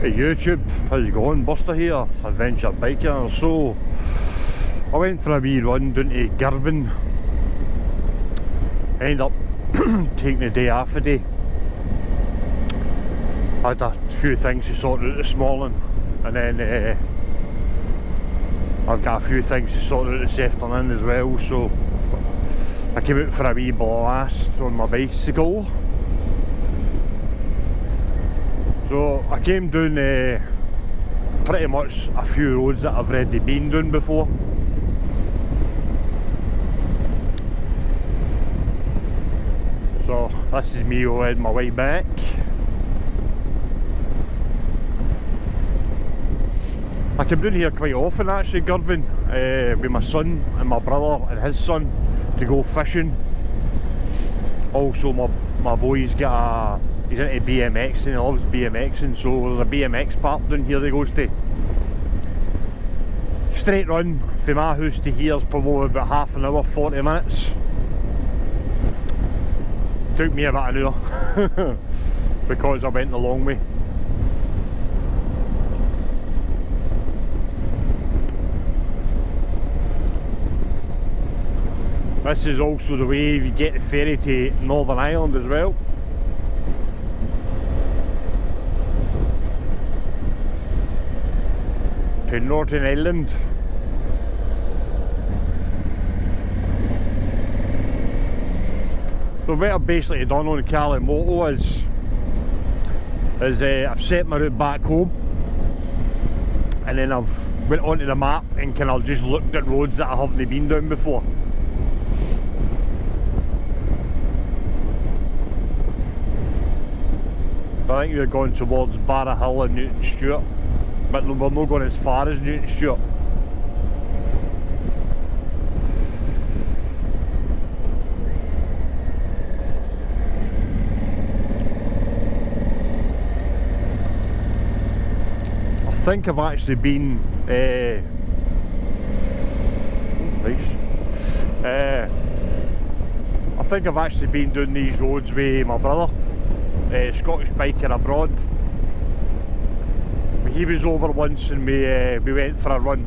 Hey YouTube, how's it going? Buster here, adventure biker. So I went for a wee run down to Girvan. Ended up taking the day off today. I had a few things to sort out this morning, and then I've got a few things to sort out this afternoon as well. So I came out for a wee blast on my bicycle. So I came down pretty much a few roads that I've already been down before. So this is me on my way back. I come down here quite often actually, Girvan, with my son and my brother and his son to go fishing. Also my boy's got he's into BMX and he loves BMXing, so there's a BMX park down here that he goes to. Straight run from my house to here is probably about half an hour, 40 minutes. Took me about an hour because I went the long way. This is also the way you get the ferry to Northern Ireland as well. To Northern Ireland. So what I've basically done on the MOTO is I've set my route back home, and then I've went onto the map and kind of just looked at roads that I haven't been down before. I think we're going towards Barra Hill and Newton Stewart, but we're not going as far as Newton Stewart. I think I've actually been I think I've actually been doing these roads with my brother, Scottish biker abroad. He was over once and we went for a run,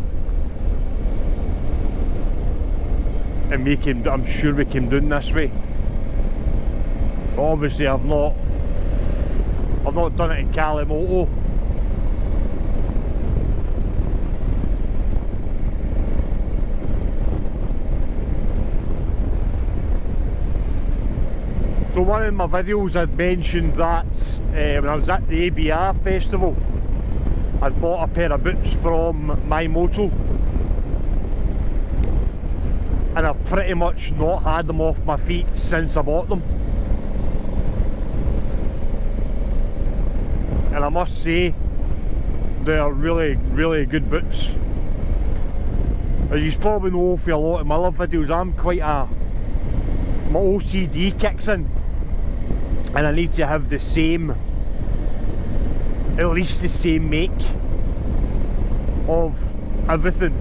and I'm sure we came down this way. But obviously I've not done it in MOTO. So one of my videos I'd mentioned that when I was at the ABR festival, I'd bought a pair of boots from my MOTO, and I've pretty much not had them off my feet since I bought them. And I must say, they're really, really good boots. As you probably know from a lot of my other videos, my OCD kicks in, and I need to have the same, at least the same make of everything.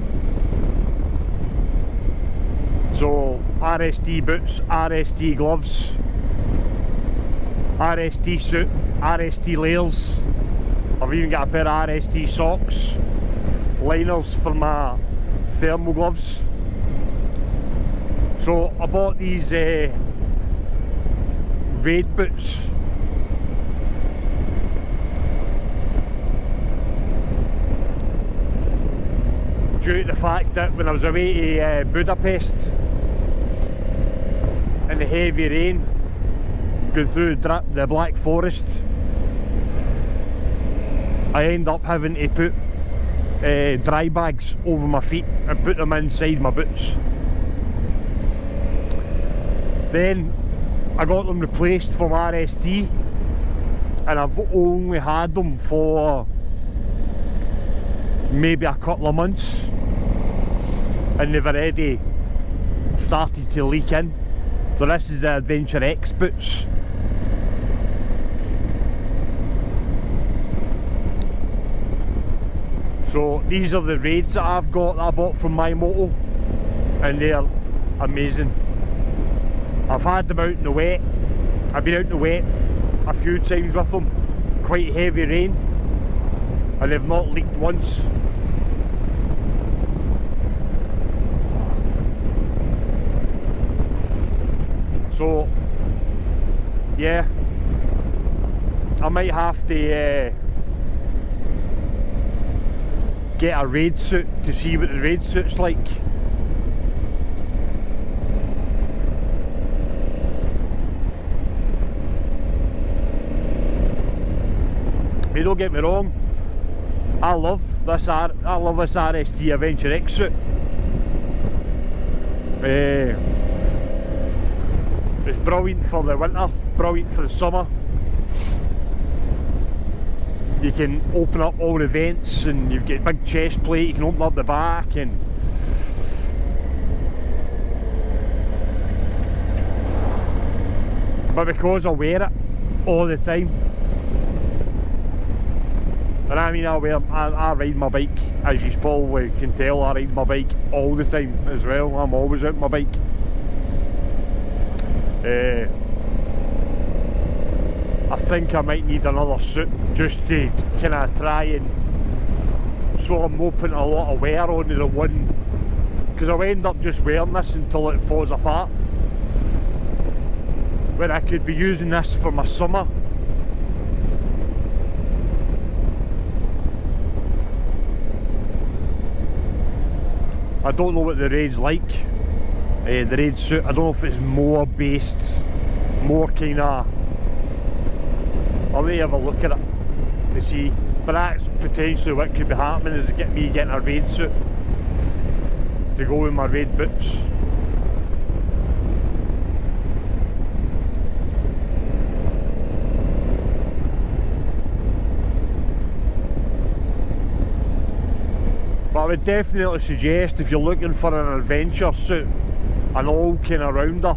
So RST boots, RST gloves, RST suit, RST layers. I've even got a pair of RST socks, liners for my thermal gloves. So I bought these raid boots. Due to the fact that when I was away to Budapest in the heavy rain, going through the Black Forest, I end up having to put dry bags over my feet and put them inside my boots. Then I got them replaced from RST, and I've only had them for maybe a couple of months, and they've already started to leak in. So this is the Adventure X boots. So these are the raids that I've got that I bought from my MOTO, and they're amazing. I've had them out in the wet. I've been out in the wet a few times with them, quite heavy rain, and they've not leaked once. So yeah, I might have to get a raid suit to see what the raid suit's like. Hey, don't get me wrong, I love this RST Adventure X suit. It's brilliant for the winter, brilliant for the summer. You can open up all the vents, and you've got a big chest plate, you can open up the back, and but because I wear it all the time, and I mean I ride my bike, as you probably can tell, I ride my bike all the time as well. I'm always out my bike. I think I might need another suit just to kind of try and, so I'm not putting a lot of wear onto the one, because I'll end up just wearing this until it falls apart, when I could be using this for my summer. I don't know what the raid's like, the raid suit. I don't know if it's more based, more kind of, I'll need to have a look at it to see, but that's potentially what could be happening, is me getting a raid suit to go with my raid boots. But I would definitely suggest, if you're looking for an adventure suit, an all kind of rounder,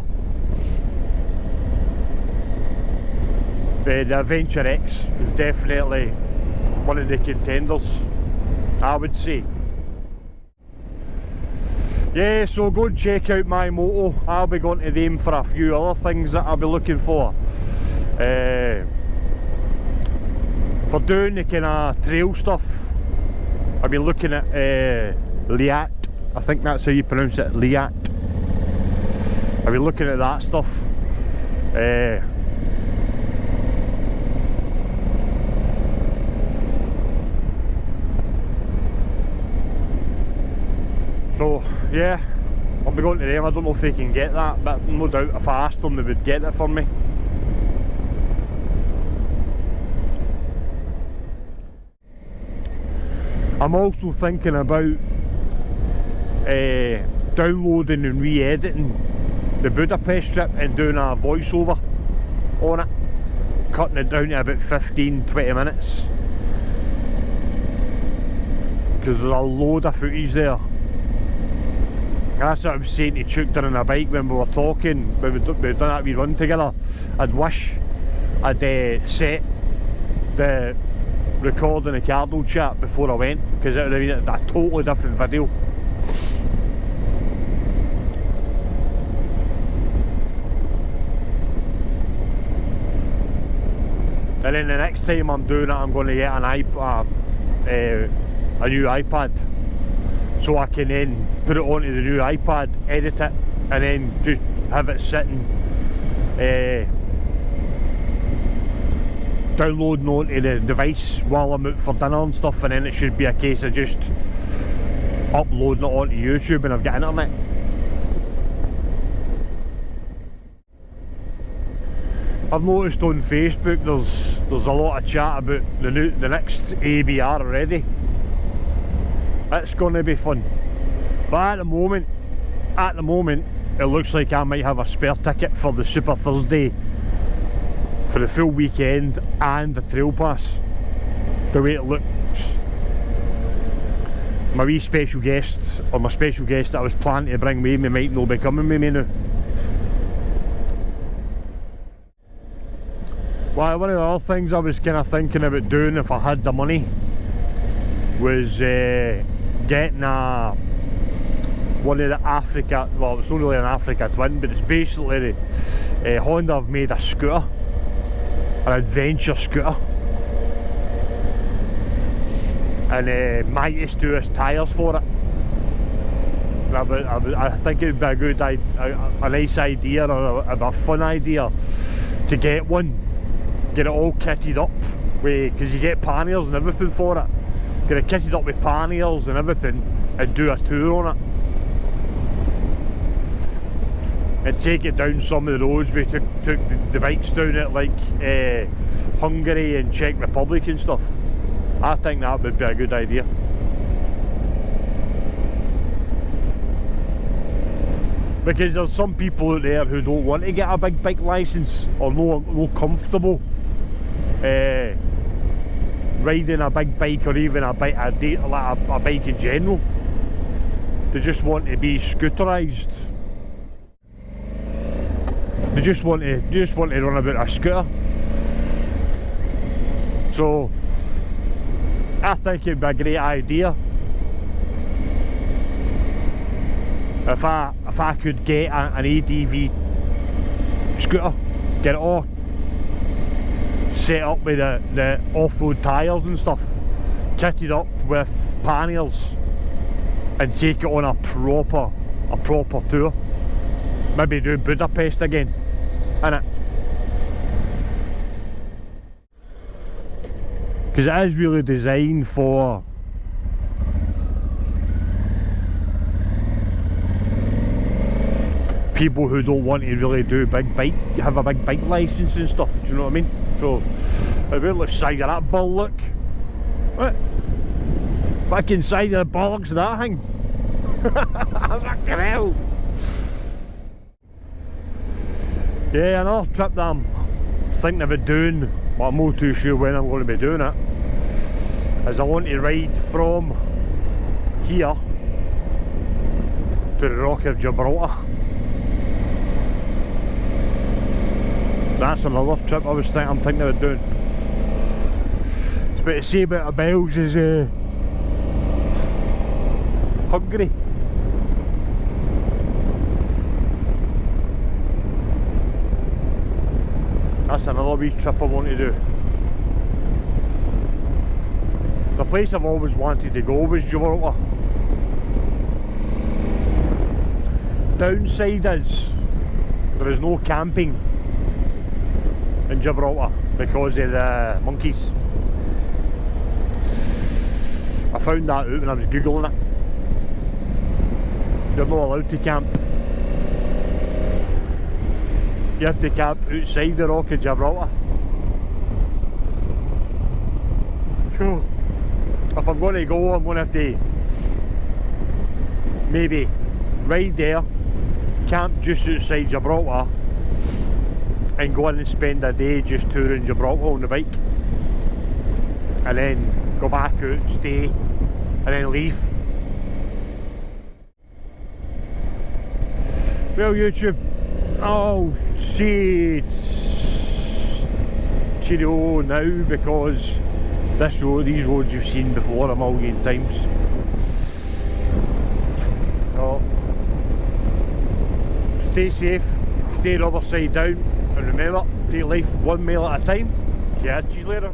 the Adventure X is definitely one of the contenders, I would say. Yeah, so go and check out my Moto. I'll be going to them for a few other things that I'll be looking for. For doing the kind of trail stuff, I'll be looking at Liat. I think that's how you pronounce it, Liat. I'll be looking at that stuff. So yeah, I'll be going to them. I don't know if they can get that, but no doubt if I asked them they would get it for me. I'm also thinking about downloading and re-editing the Budapest trip and doing a voiceover on it, cutting it down to about 15-20 minutes, because there's a load of footage there. That's what I was saying to Chuck during a bike when we were talking, when we'd done that wee run together. I'd wish I'd set the recording the Cardinal chat before I went, because it would have been a totally different video. And then the next time I'm doing it, I'm going to get an iPad, a new iPad, so I can then put it onto the new iPad, edit it, and then just have it sitting, downloading onto the device while I'm out for dinner and stuff, and then it should be a case of just uploading it onto YouTube and I've got internet. I've noticed on Facebook there's a lot of chat about the next ABR already. It's going to be fun, but at the moment it looks like I might have a spare ticket for the Super Thursday, for the full weekend and the trail pass, the way it looks. My wee special guest, or my special guest that I was planning to bring with me, might not be coming with me now. Well, one of the other things I was kind of thinking about doing if I had the money was getting one of the Africa, well, it's not really an Africa Twin, but it's basically Honda have made a scooter, an adventure scooter. and Mighty's to his tyres for it. I think it'd be a good idea, a nice idea, or a fun idea to get one, get it all kitted up with, because you get panniers and everything for it. Get it kitted up with panniers and everything, and do a tour on it. And take it down some of the roads. We took the bikes down at like Hungary and Czech Republic and stuff. I think that would be a good idea. Because there's some people out there who don't want to get a big bike licence, or no comfortable riding a big bike, or even a bike in general. They just want to be scooterised. They just want to run about a scooter. So I think it'd be a great idea if I could get an ADV scooter, get it all set up with the off-road tyres and stuff, kitted up with panniers, and take it on a proper tour. Maybe do Budapest again, innit? Because it is really designed for people who don't want to really have a big bike licence and stuff, do you know what I mean? So, about the size of that bull, look. What? Fucking size of the bollocks of that thing. Fucking hell. Yeah, another trip that I'm thinking about doing, but I'm not too sure when I'm going to be doing it, is I want to ride from here to the Rock of Gibraltar. That's another trip I'm thinking about doing. It's about to say about the bells is Hungary. That's another wee trip I want to do. The place I've always wanted to go was Gibraltar. Downside is there is no camping in Gibraltar because of the monkeys. I found that out when I was googling it. You're not allowed to camp. You have to camp outside the Rock of Gibraltar. So, if I'm going to go, I'm going to have to maybe ride there, camp just outside Gibraltar, and go in and spend a day just touring Gibraltar on the bike, and then go back out, stay, and then leave. Well, YouTube, I'll say cheerio now, because these roads you've seen before a million times. So, stay safe, stay rubber side down, and remember, take life one mile at a time. Catch you later.